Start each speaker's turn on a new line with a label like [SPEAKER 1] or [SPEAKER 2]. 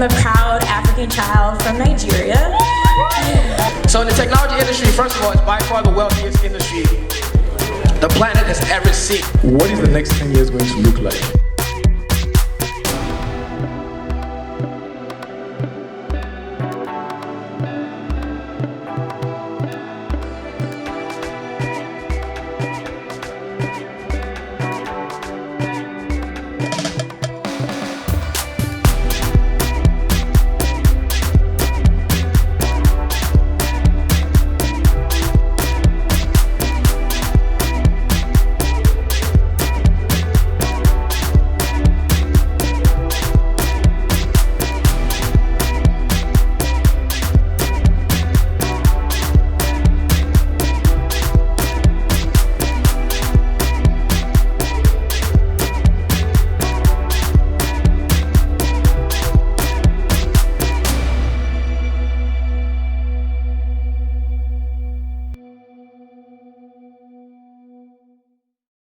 [SPEAKER 1] I'm a proud African child from Nigeria.
[SPEAKER 2] So in the technology industry, first of all, it's by far the wealthiest industry the planet has ever seen.
[SPEAKER 3] What is the next 10 years going to look like?